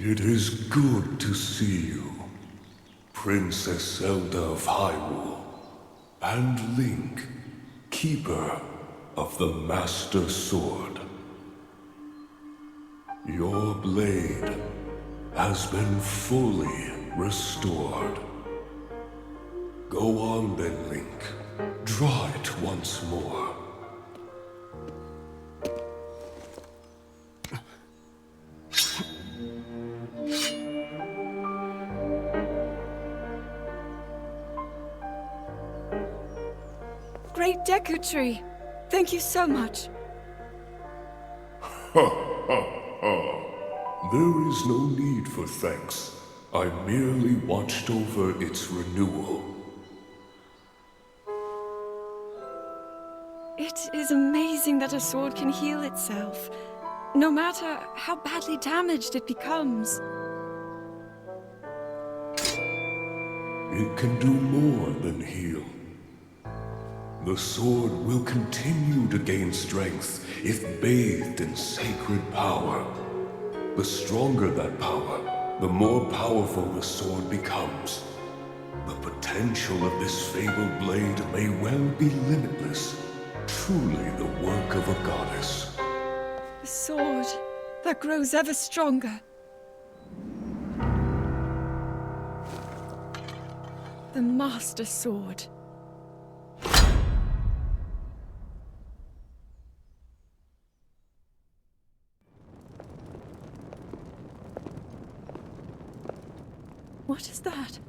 It is good to see you, Princess Zelda of Hyrule, and Link, Keeper of the Master Sword. Your blade has been fully restored. Go on then, Link. Draw it once more. Great Deku Tree! Thank you so much. There is no need for thanks. I merely watched over its renewal. It is amazing that a sword can heal itself, no matter how badly damaged it becomes. It can do more than heal. The sword will continue to gain strength if bathed in sacred power. The stronger that power, the more powerful the sword becomes. The potential of this fabled blade may well be limitless. Truly the work of a goddess. A sword that grows ever stronger. The Master Sword. What is that?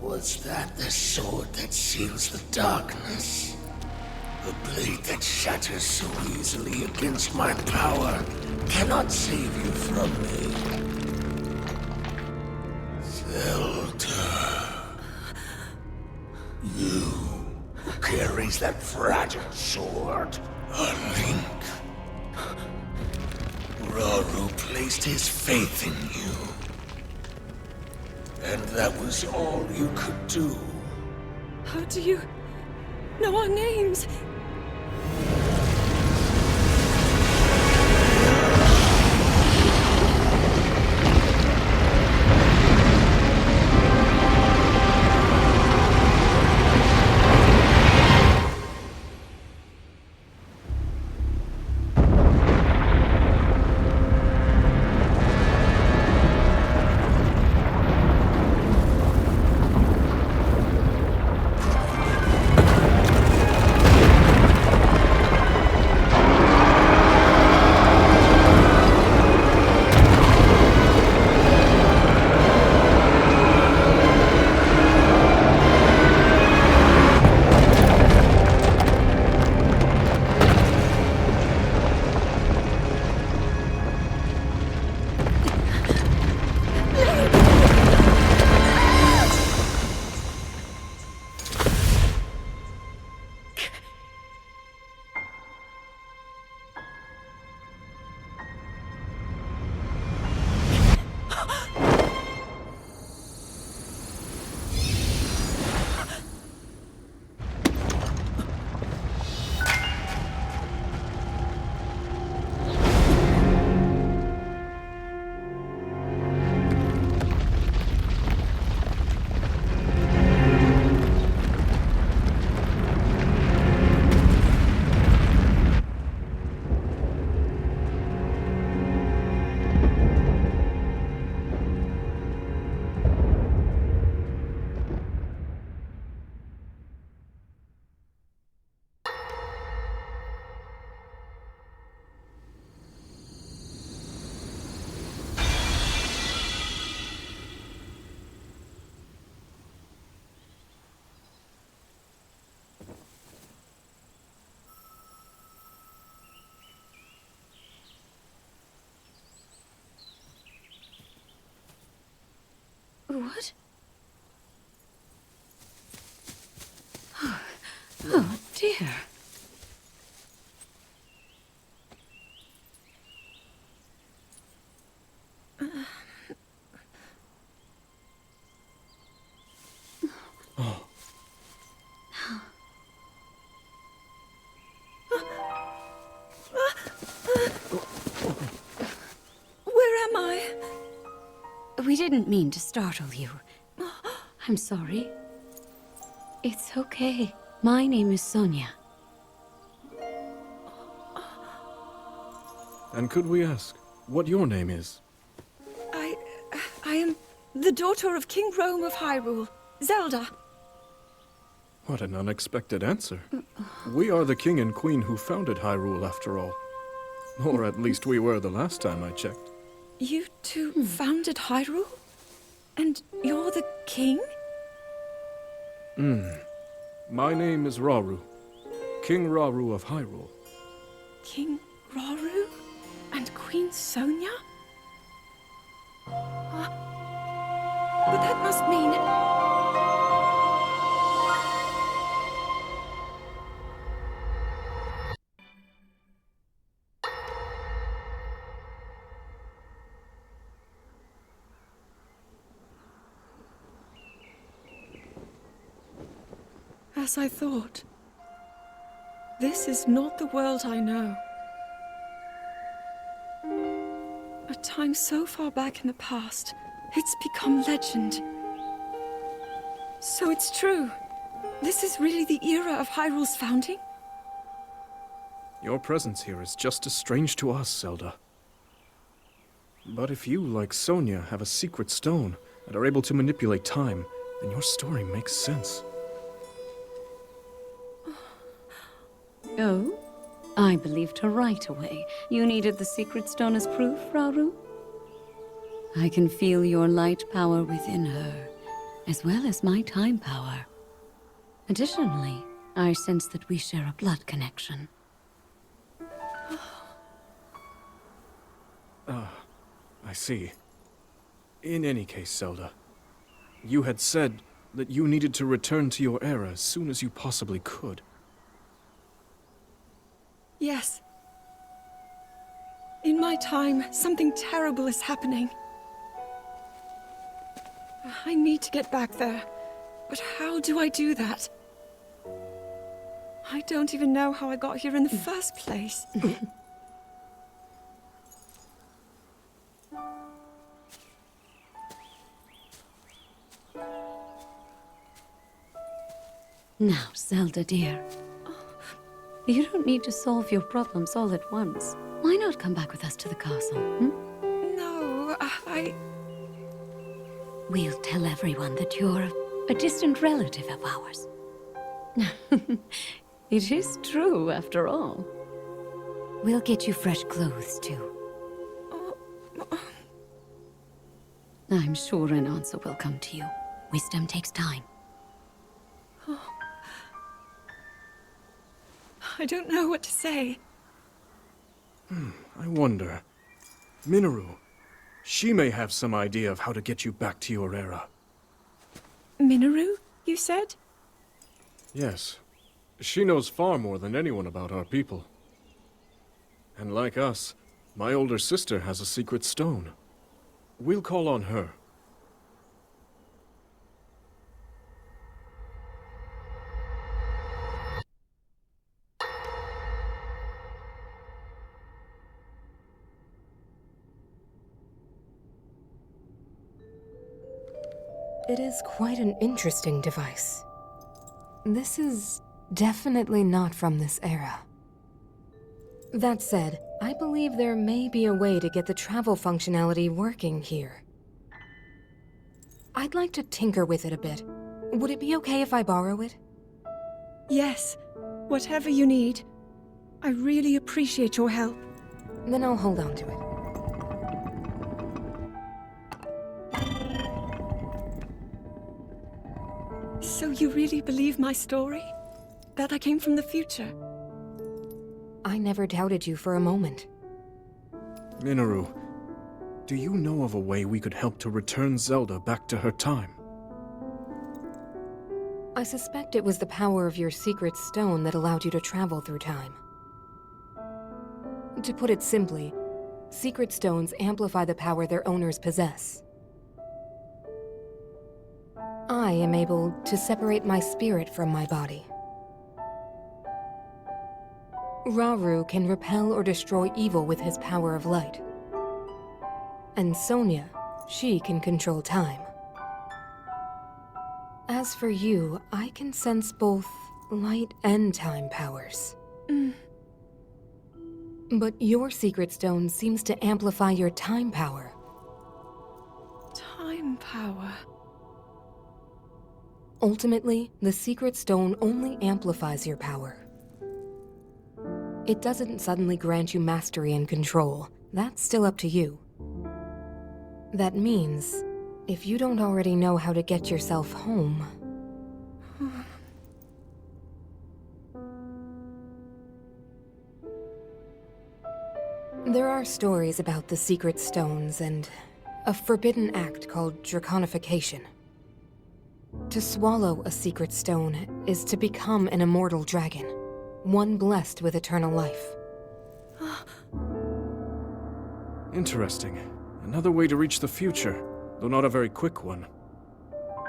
Was that the sword that seals the darkness? The blade that shatters so easily against my power cannot save you from me. Zelda. You who carries that fragile sword. A Link. Rauru placed his faith in you. And that was all you could do. How do you know our names? didn't mean to startle you. I'm sorry. It's okay. My name is Sonia. And could we ask what your name is? I am the daughter of King Rome of Hyrule, Zelda. What an unexpected answer. We are the king and queen who founded Hyrule, after all. Or at least we were the last time I checked. You two founded Hyrule? And you're the king? My name is Rauru. King Rauru of Hyrule. King Rauru? And Queen Sonia? But that must mean... As I thought. This is not the world I know. A time so far back in the past, it's become legend. So it's true. This is really the era of Hyrule's founding? Your presence here is just as strange to us, Zelda. But if you, like Sonia, have a secret stone and are able to manipulate time, then your story makes sense. Oh? I believed her right away. You needed the secret stone as proof, Rauru? I can feel your light power within her, as well as my time power. Additionally, I sense that we share a blood connection. I see. In any case, Zelda, you had said that you needed to return to your era as soon as you possibly could. Yes. In my time, something terrible is happening. I need to get back there. But how do I do that? I don't even know how I got here in the first place. Now, Zelda dear. You don't need to solve your problems all at once. Why not come back with us to the castle, No, We'll tell everyone that you're a distant relative of ours. It is true, after all. We'll get you fresh clothes, too. I'm sure an answer will come to you. Wisdom takes time. I don't know what to say. I wonder. Minoru, she may have some idea of how to get you back to your era. Minoru, you said? Yes. She knows far more than anyone about our people. And like us, my older sister has a secret stone. We'll call on her. It is quite an interesting device. This is definitely not from this era. That said, I believe there may be a way to get the travel functionality working here. I'd like to tinker with it a bit. Would it be okay if I borrow it? Yes. Whatever you need. I really appreciate your help. Then I'll hold on to it. So you really believe my story? That I came from the future? I never doubted you for a moment. Minoru, do you know of a way we could help to return Zelda back to her time? I suspect it was the power of your secret stone that allowed you to travel through time. To put it simply, secret stones amplify the power their owners possess. I am able to separate my spirit from my body. Rauru can repel or destroy evil with his power of light. And Sonia, She can control time. As for you, I can sense both light and time powers. But your secret stone seems to amplify your time power. Time power. Ultimately, the secret stone only amplifies your power. It doesn't suddenly grant you mastery and control. That's still up to you. That means, if you don't already know how to get yourself home... There are stories about the secret stones and a forbidden act called draconification. To swallow a secret stone is to become an immortal dragon, one blessed with eternal life. Interesting. Another way to reach the future, though not a very quick one.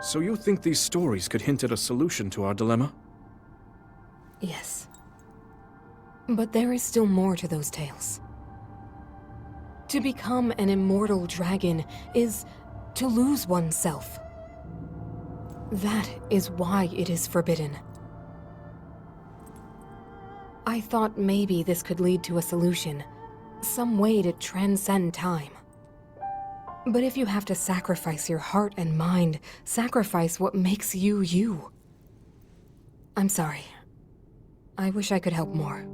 So you think these stories could hint at a solution to our dilemma? Yes. But there is still more to those tales. To become an immortal dragon is to lose oneself. That is why it is forbidden. I thought maybe this could lead to a solution, some way to transcend time. But if you have to sacrifice your heart and mind, sacrifice what makes you you. I'm sorry. I wish I could help more.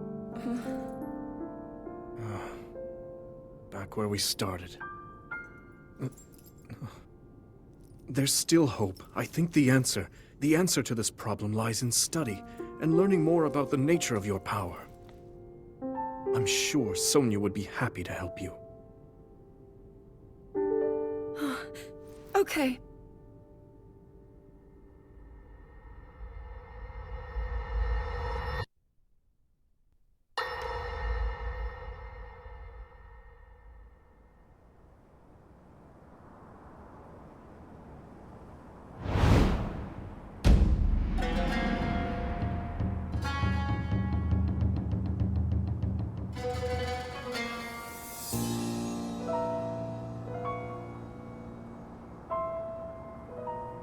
Back where we started. There's still hope. I think the answer to this problem lies in study and learning more about the nature of your power. I'm sure Sonia would be happy to help you. Okay.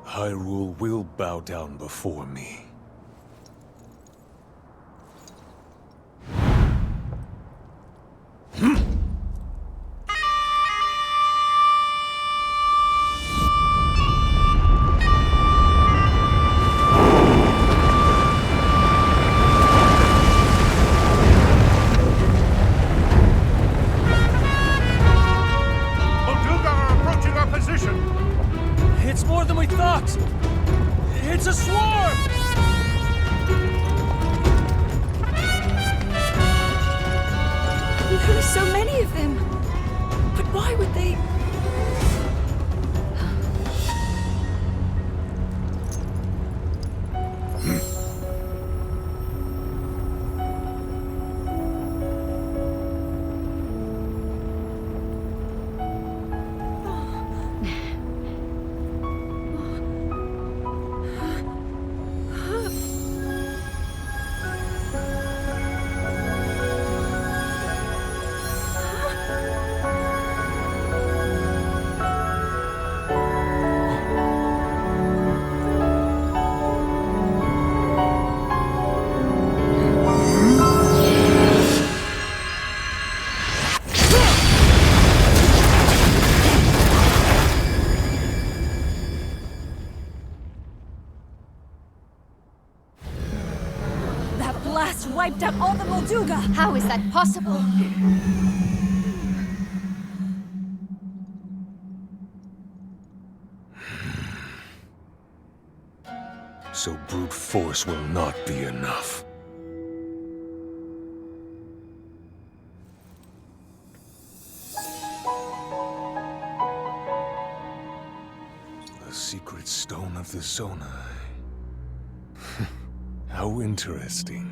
Hyrule will bow down before me. Molduga are approaching our position! It's more than we thought! It's a swarm! There are so many of them. But why would they... That blast wiped out all the Molduga! How is that possible? So brute force will not be enough. The secret stone of the Zonai. How interesting.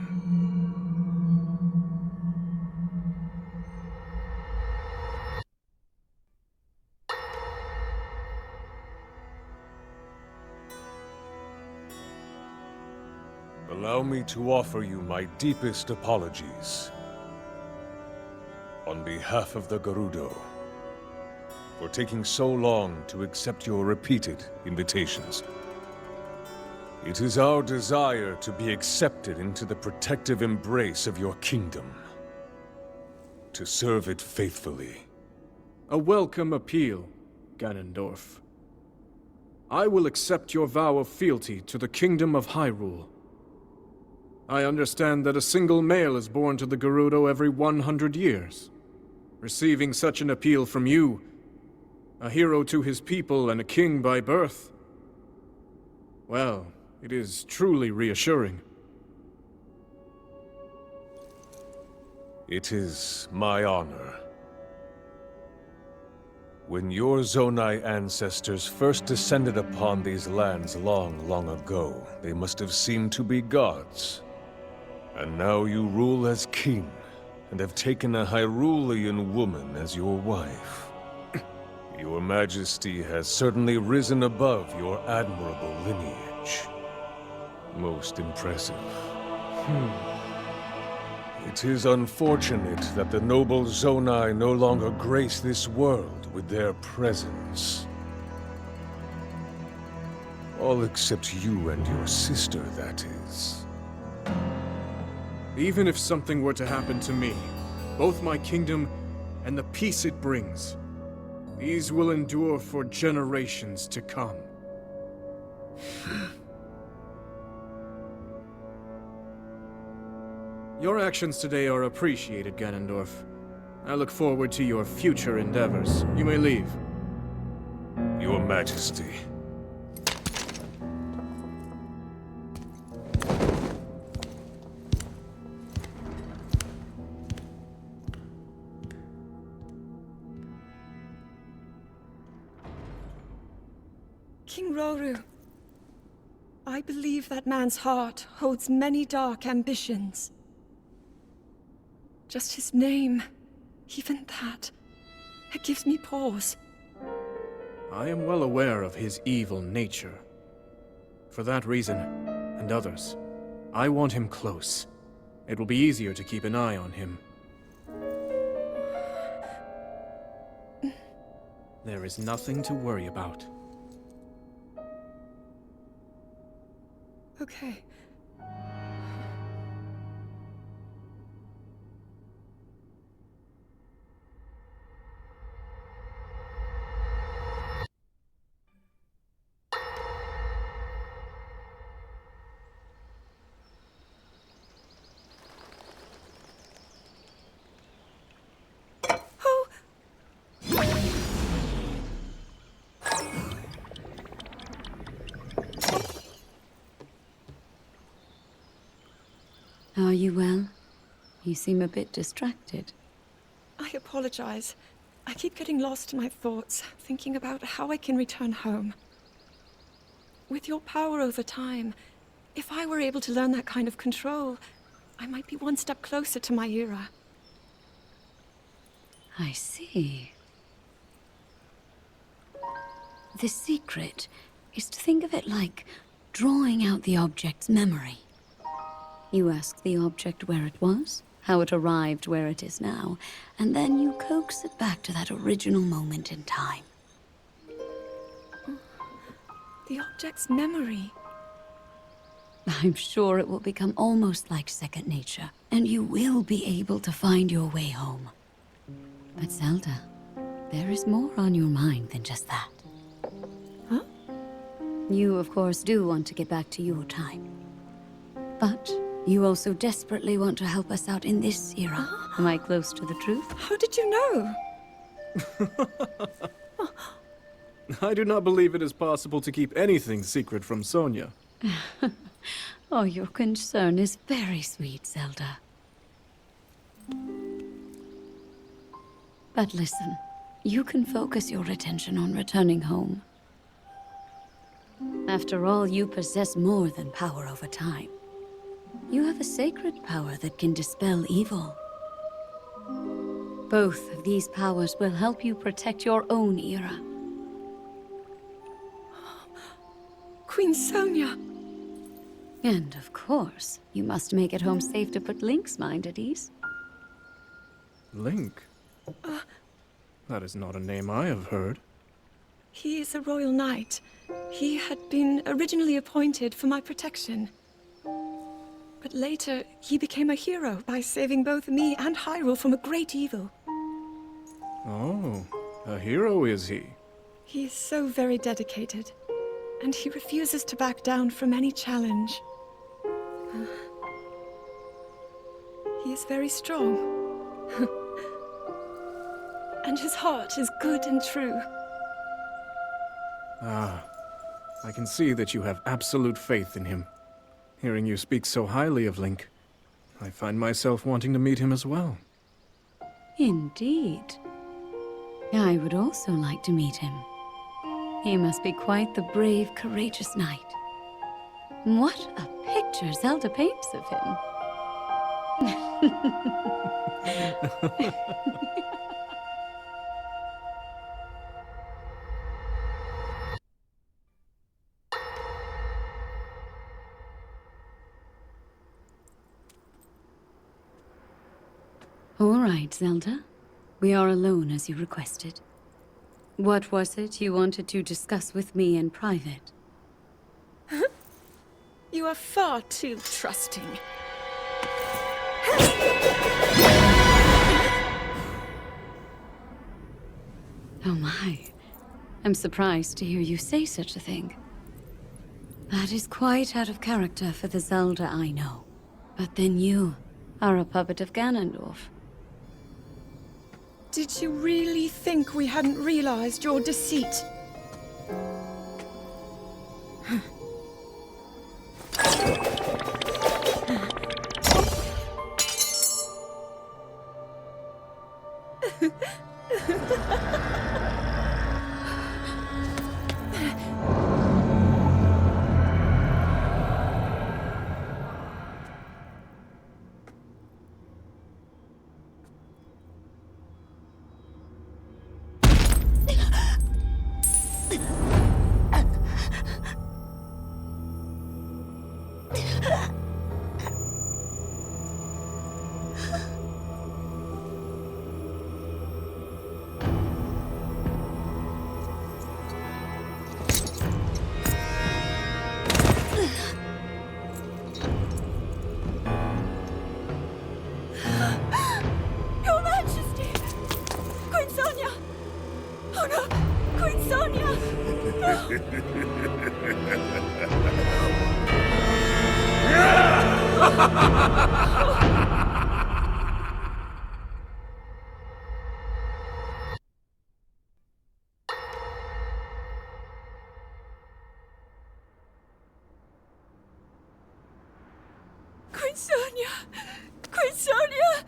Allow me to offer you my deepest apologies. On behalf of the Gerudo, for taking so long to accept your repeated invitations. It is our desire to be accepted into the protective embrace of your kingdom, to serve it faithfully. A welcome appeal, Ganondorf. I will accept your vow of fealty to the Kingdom of Hyrule. I understand that a single male is born to the Gerudo every 100 years. Receiving such an appeal from you, a hero to his people and a king by birth, well, it is truly reassuring. It is my honor. When your Zonai ancestors first descended upon these lands long, long ago, they must have seemed to be gods. And now you rule as king, and have taken a Hyrulean woman as your wife. Your Majesty has certainly risen above your admirable lineage. Most impressive. It is unfortunate that the noble Zonai no longer grace this world with their presence. All except you and your sister, that is. Even if something were to happen to me, both my kingdom and the peace it brings, these will endure for generations to come. Your actions today are appreciated, Ganondorf. I look forward to your future endeavors. You may leave. Your Majesty. King Roru, I believe that man's heart holds many dark ambitions. Just his name, even that, it gives me pause. I am well aware of his evil nature. For that reason, and others, I want him close. It will be easier to keep an eye on him. There is nothing to worry about. Okay. Oh! Are you well? You seem a bit distracted. I apologize. I keep getting lost in my thoughts, thinking about how I can return home. With your power over time, if I were able to learn that kind of control, I might be one step closer to my era. I see. The secret is to think of it like drawing out the object's memory. You ask the object where it was, how it arrived where it is now, and then you coax it back to that original moment in time. The object's memory. I'm sure it will become almost like second nature, and you will be able to find your way home. But Zelda, there is more on your mind than just that. Huh? You, of course, do want to get back to your time. But you also desperately want to help us out in this era. Am I close to the truth? How did you know? I do not believe it is possible to keep anything secret from Sonia. Oh, your concern is very sweet, Zelda. But listen, you can focus your attention on returning home. After all, you possess more than power over time. You have a sacred power that can dispel evil. Both of these powers will help you protect your own era. Queen Sonia! And of course, you must make it home safe to put Link's mind at ease. Link? That is not a name I have heard. He is a royal knight. He had been originally appointed for my protection. But later, he became a hero by saving both me and Hyrule from a great evil. Oh, a hero is he? He is so very dedicated, and he refuses to back down from any challenge. He is very strong. And his heart is good and true. Ah, I can see that you have absolute faith in him. Hearing you speak so highly of Link, I find myself wanting to meet him as well. Indeed. I would also like to meet him. He must be quite the brave, courageous knight. What a picture Zelda paints of him. All right, Zelda. We are alone as you requested. What was it you wanted to discuss with me in private? You are far too trusting. Oh my. I'm surprised to hear you say such a thing. That is quite out of character for the Zelda I know. But then you are a puppet of Ganondorf. Did you really think we hadn't realized your deceit? Your Majesty! Queen Sonia! Oh no! Queen Sonia! Queen Sonia! Queen Sonia!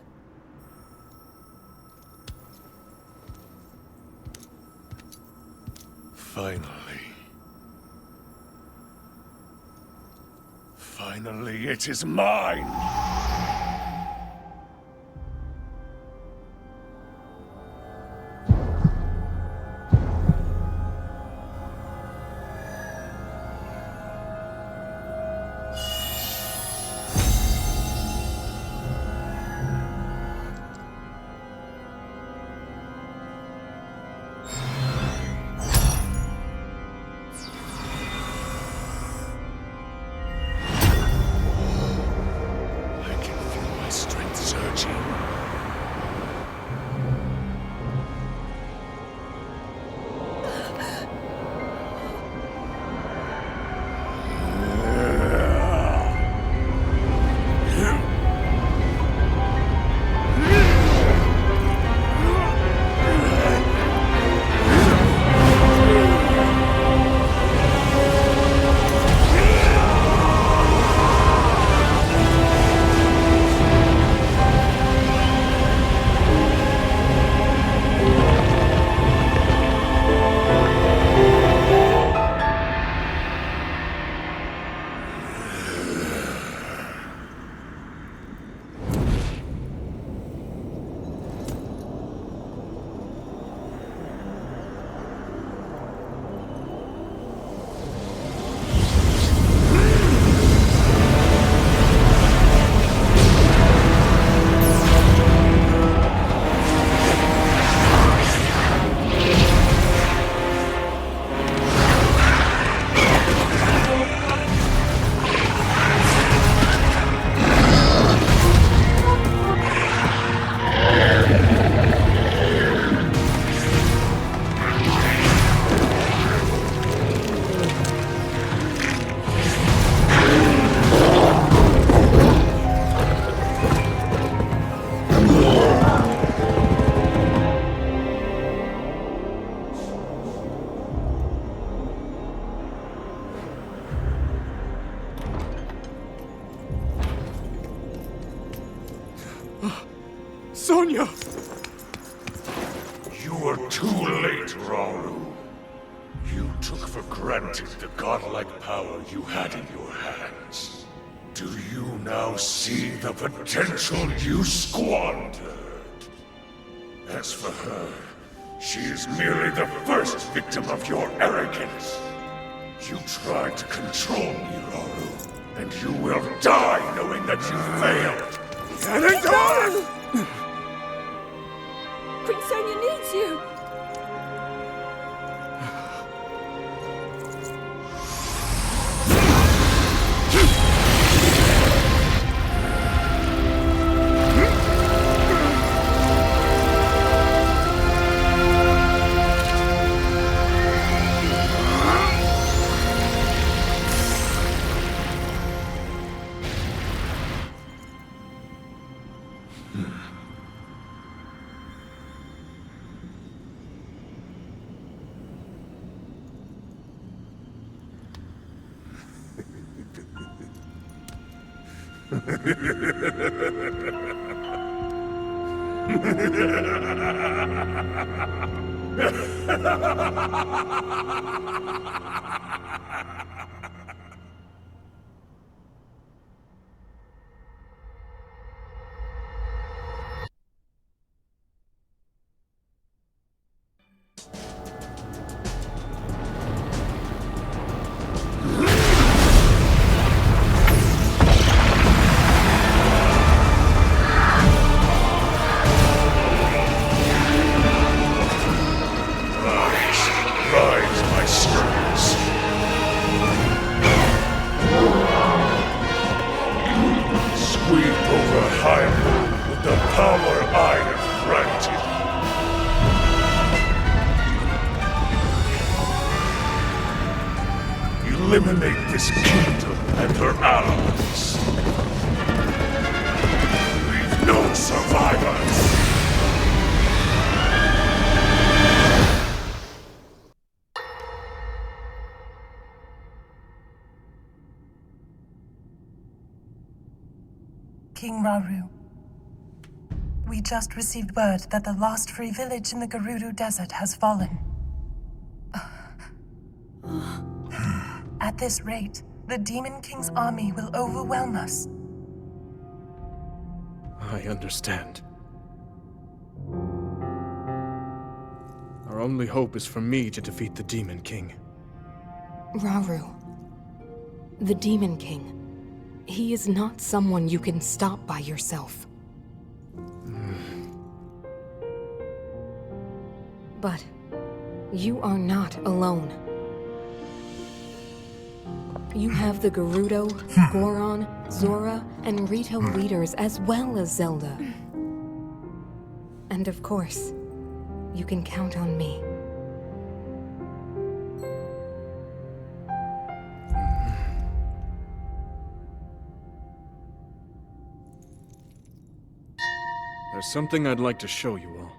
Finally. Finally, it is mine! Sonia! You are too late, Rauru. You took for granted the godlike power you had in your hands. Do you now see the potential you squandered? As for her, she is merely the first victim of your arrogance. You tried to control me, Rauru, and you will die knowing that you failed. Queen Sonia needs you! Eliminate this kingdom and her allies. Leave no survivors. King Rauru, we just received word that the last free village in the Gerudo Desert has fallen. At this rate, the Demon King's army will overwhelm us. I understand. Our only hope is for me to defeat the Demon King. Rauru, the Demon King, he is not someone you can stop by yourself. But you are not alone. You have the Gerudo, Goron, Zora, and Rito leaders as well as Zelda. And of course, you can count on me. There's something I'd like to show you all.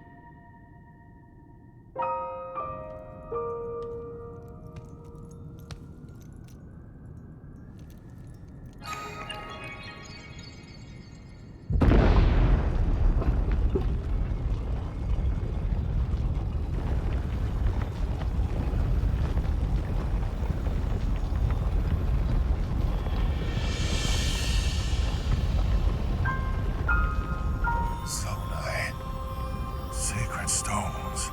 Sacred stones.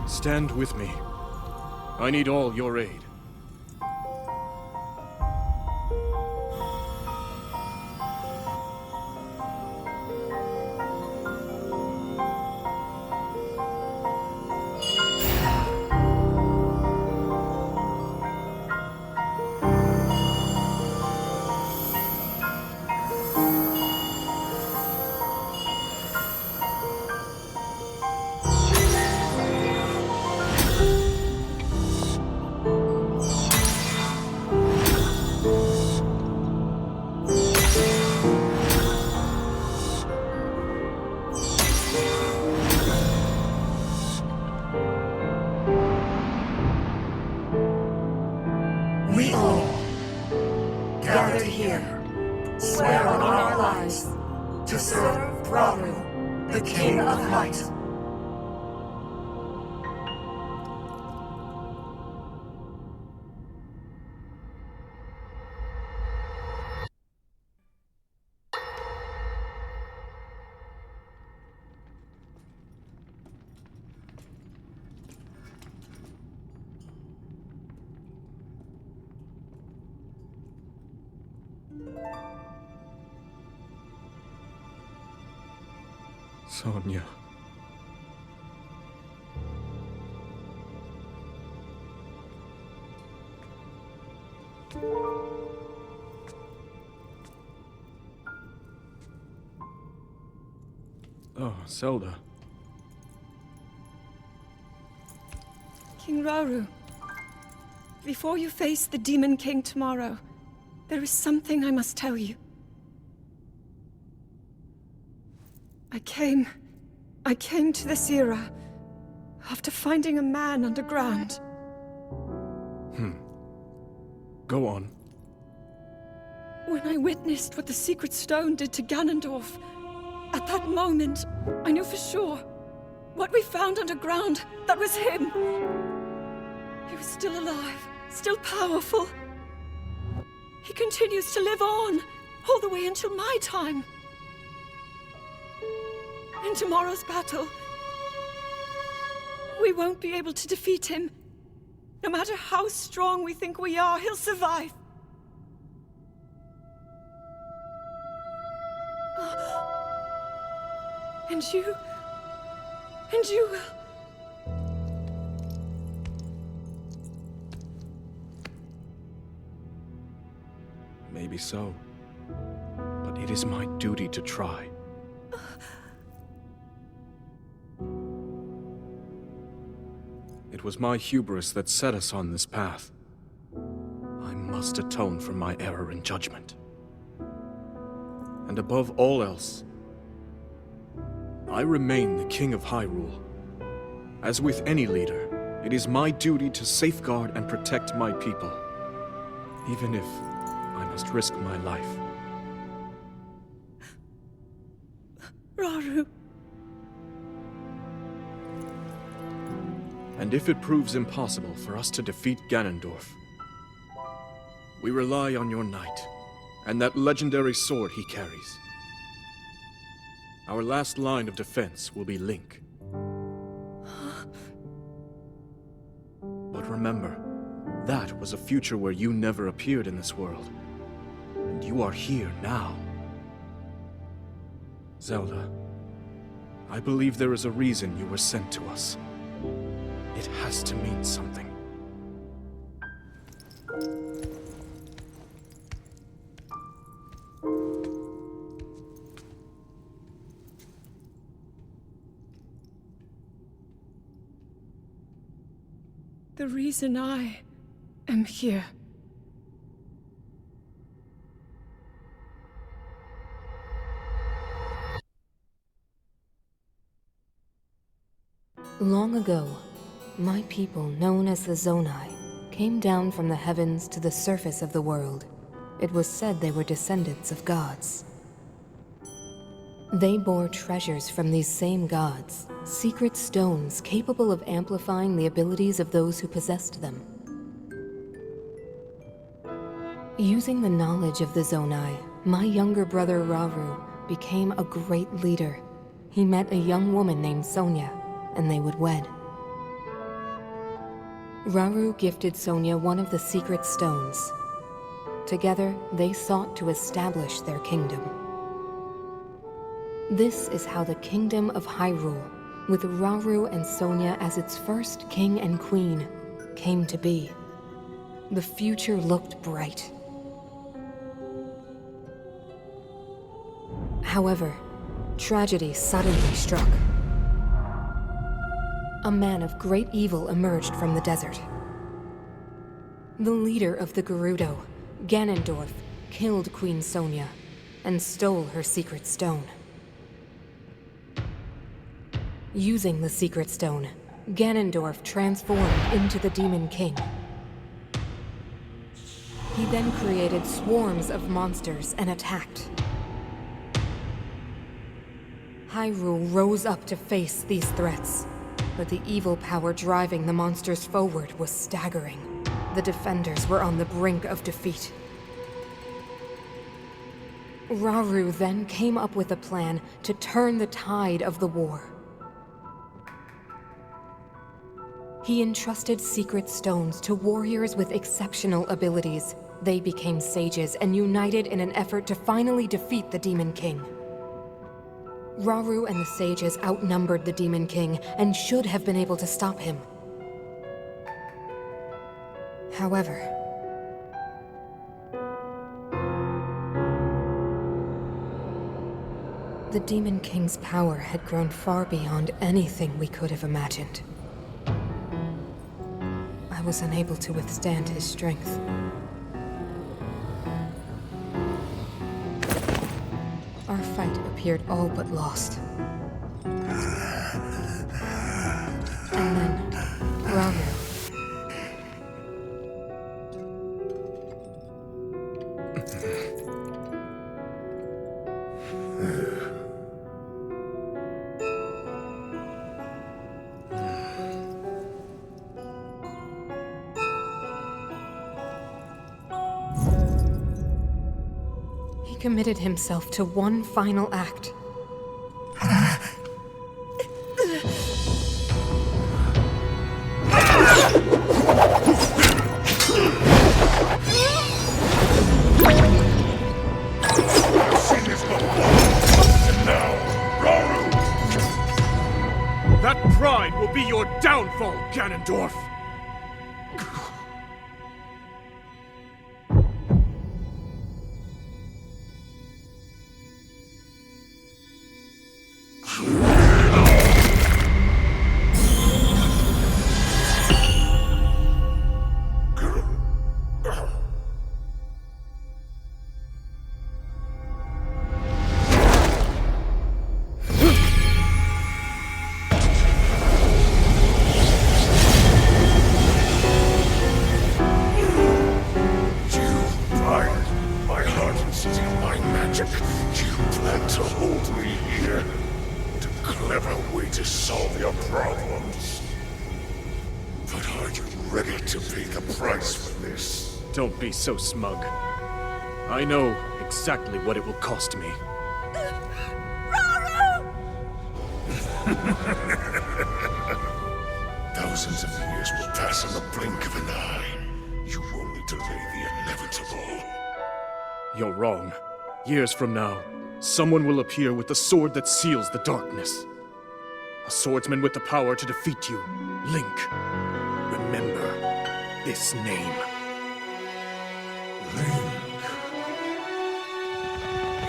Stand with me. I need all your aid. gathered here, swear on our lives to serve Rauru, the King of Light. Sonia. Oh, Zelda. King Rauru, before you face the Demon King tomorrow, there is something I must tell you. I came to this era after finding a man underground. Go on. When I witnessed what the Secret Stone did to Ganondorf, at that moment, I knew for sure what we found underground, that was him. He was still alive, still powerful. He continues to live on, all the way until my time. In tomorrow's battle, we won't be able to defeat him. No matter how strong we think we are, he'll survive. And you will. Maybe so. But it is my duty to try. It was my hubris that set us on this path. I must atone for my error in judgment. And above all else, I remain the King of Hyrule. As with any leader, it is my duty to safeguard and protect my people, even if I must risk my life. Rauru. And if it proves impossible for us to defeat Ganondorf, we rely on your knight, and that legendary sword he carries. Our last line of defense will be Link. But remember, that was a future where you never appeared in this world. And you are here now. Zelda, I believe there is a reason you were sent to us. It has to mean something. The reason I am here. Long ago, my people, known as the Zonai, came down from the heavens to the surface of the world. It was said they were descendants of gods. They bore treasures from these same gods, secret stones capable of amplifying the abilities of those who possessed them. Using the knowledge of the Zonai, my younger brother Rauru became a great leader. He met a young woman named Sonia, and they would wed. Rauru gifted Sonia one of the secret stones. Together, they sought to establish their kingdom. This is how the Kingdom of Hyrule, with Rauru and Sonia as its first king and queen, came to be. The future looked bright. However, tragedy suddenly struck. A man of great evil emerged from the desert. The leader of the Gerudo, Ganondorf, killed Queen Sonia and stole her secret stone. Using the secret stone, Ganondorf transformed into the Demon King. He then created swarms of monsters and attacked. Hyrule rose up to face these threats, but the evil power driving the monsters forward was staggering. The defenders were on the brink of defeat. Rauru then came up with a plan to turn the tide of the war. He entrusted secret stones to warriors with exceptional abilities. They became sages and united in an effort to finally defeat the Demon King. Rauru and the sages outnumbered the Demon King and should have been able to stop him. However, the Demon King's power had grown far beyond anything we could have imagined. I was unable to withstand his strength. Our fight appeared all but lost. And then, Rauru. He committed himself to one final act. That pride will be your downfall, Ganondorf! Don't be so smug. I know exactly what it will cost me. Thousands of years will pass in the blink of an eye. You only delay the inevitable. You're wrong. Years from now, someone will appear with the sword that seals the darkness. A swordsman with the power to defeat you, Link. Remember this name. Link.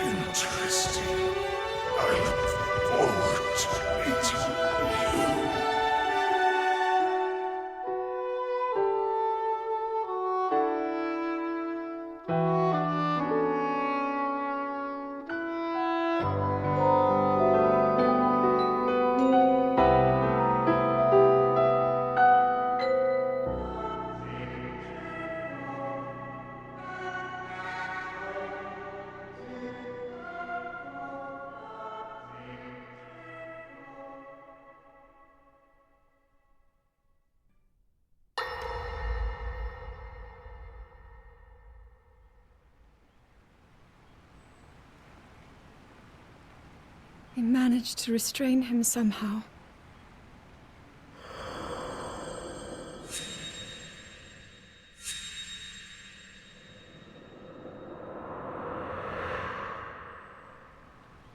Interesting. I look forward to meeting you. He managed to restrain him somehow.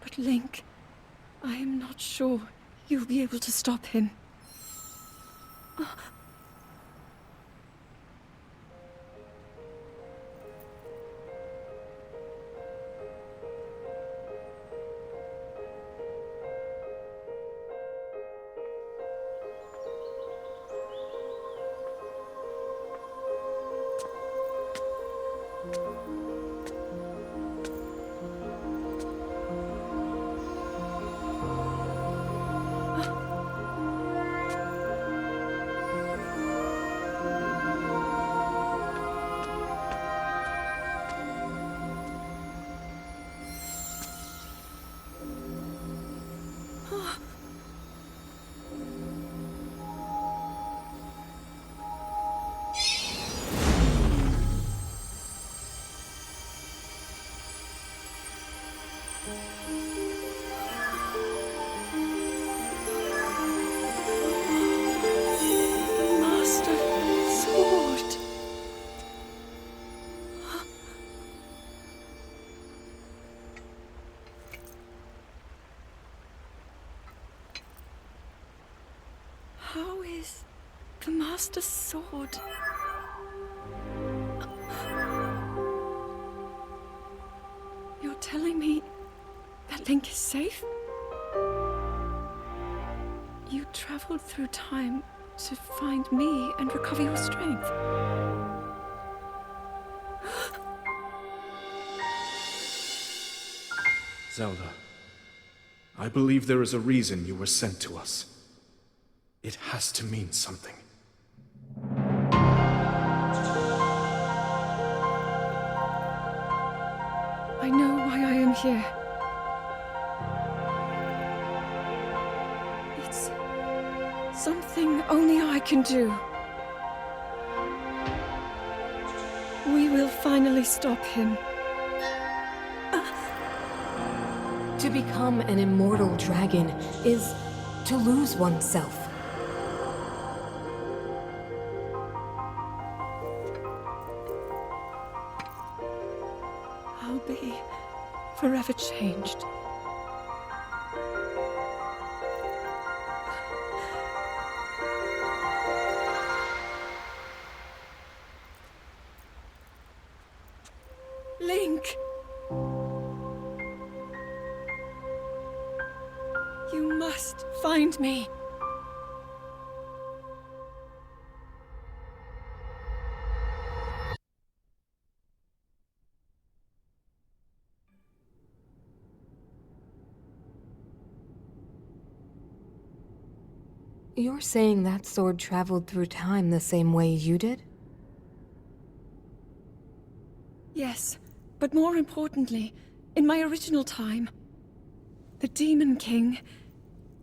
But Link, I am not sure you'll be able to stop him. How is the Master Sword? You're telling me that Link is safe? You traveled through time to find me and recover your strength. Zelda, I believe there is a reason you were sent to us. It has to mean something. I know why I am here. It's something only I can do. We will finally stop him. To become an immortal dragon is to lose oneself. I'll be forever changed. Link! You must find me. You're saying that sword traveled through time the same way you did? Yes, but more importantly, in my original time, the Demon King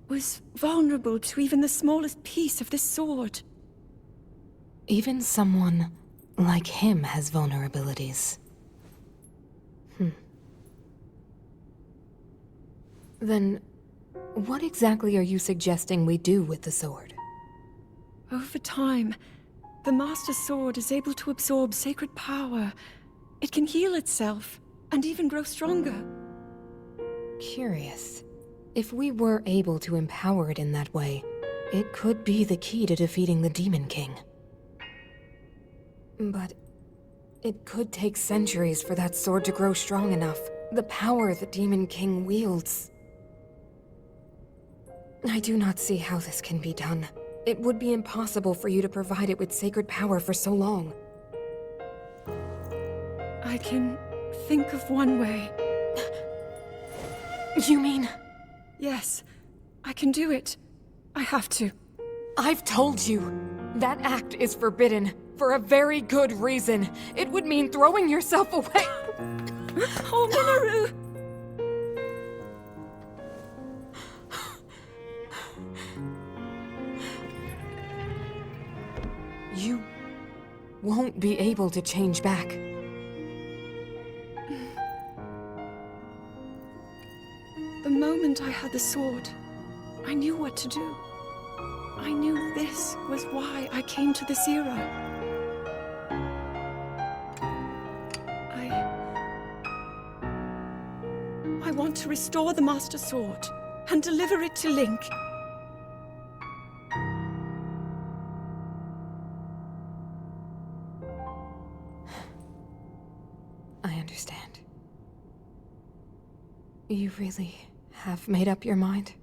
was vulnerable to even the smallest piece of this sword. Even someone like him has vulnerabilities. Then, what exactly are you suggesting we do with the sword? Over time, the Master Sword is able to absorb sacred power. It can heal itself, and even grow stronger. Curious. If we were able to empower it in that way, it could be the key to defeating the Demon King. But it could take centuries for that sword to grow strong enough. The power the Demon King wields. I do not see how this can be done. It would be impossible for you to provide it with sacred power for so long. I can think of one way. You mean? Yes, I can do it. I have to. I've told you. That act is forbidden, for a very good reason. It would mean throwing yourself away. Oh, Minoru! You won't be able to change back. The moment I had the sword, I knew what to do. I knew this was why I came to this era. I want to restore the Master Sword and deliver it to Link. I understand. You really have made up your mind?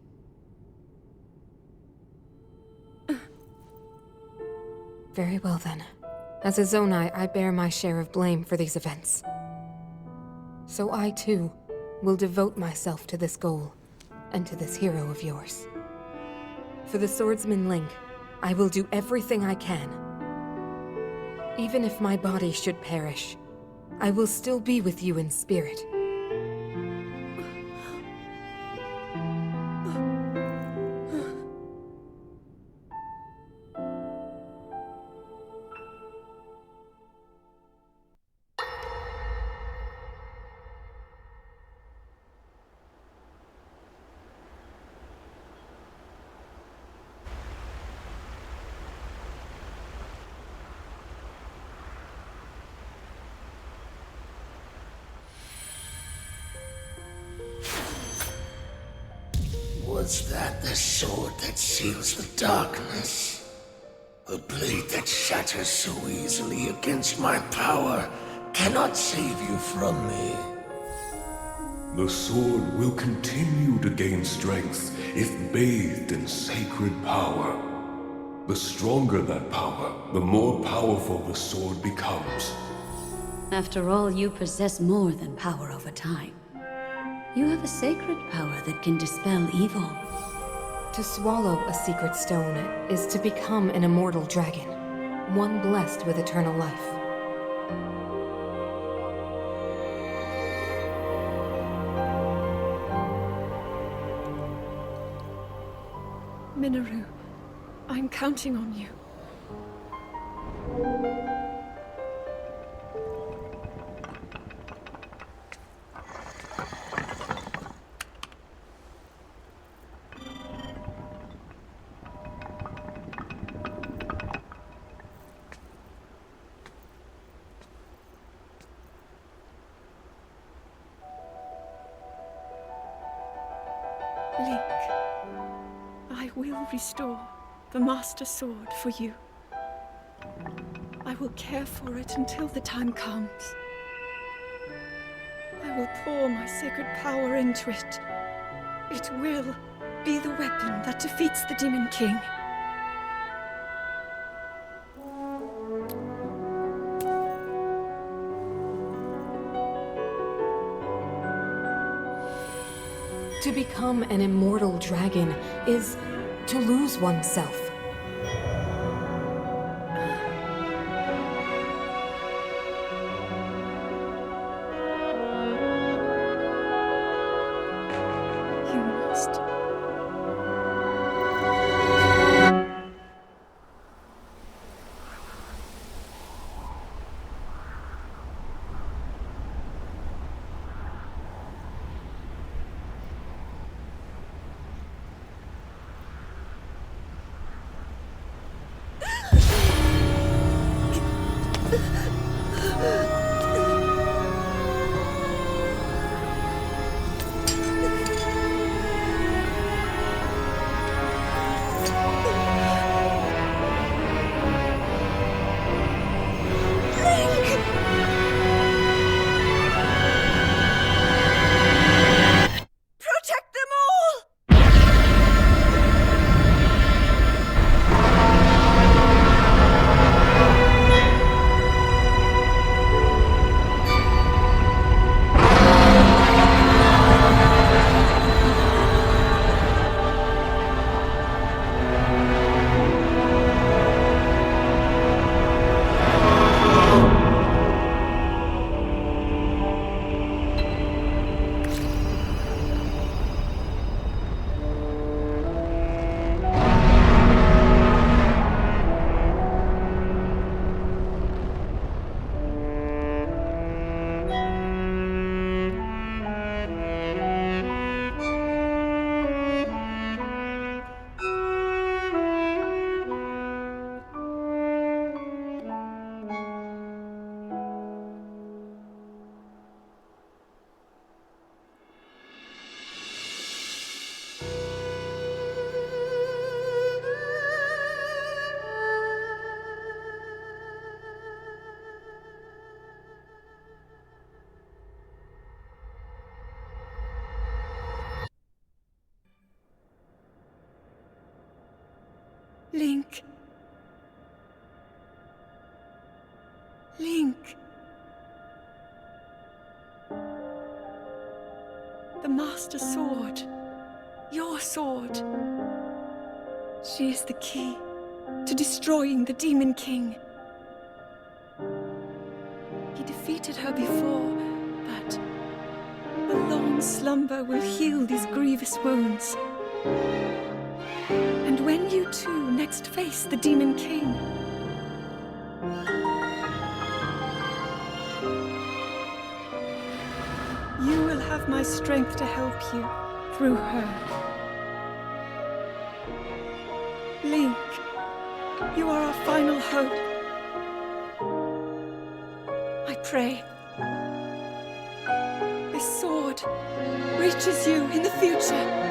Very well then. As a Zonai, I bear my share of blame for these events. So I too will devote myself to this goal, and to this hero of yours. For the swordsman Link, I will do everything I can. Even if my body should perish, I will still be with you in spirit. Was that the sword that seals the darkness? The blade that shatters so easily against my power cannot save you from me. The sword will continue to gain strength if bathed in sacred power. The stronger that power, the more powerful the sword becomes. After all, you possess more than power over time. You have a sacred power that can dispel evil. To swallow a secret stone is to become an immortal dragon, one blessed with eternal life. Minoru, I'm counting on you. Link, I will restore the Master Sword for you. I will care for it until the time comes. I will pour my sacred power into it. It will be the weapon that defeats the Demon King. To become an immortal dragon is to lose oneself. You must. Protect them all! Link. Link. The Master Sword. Your sword. She is the key to destroying the Demon King. He defeated her before, but a long slumber will heal these grievous wounds. And when you two next face the Demon King, you will have my strength to help you through her. Link, you are our final hope. I pray this sword reaches you in the future.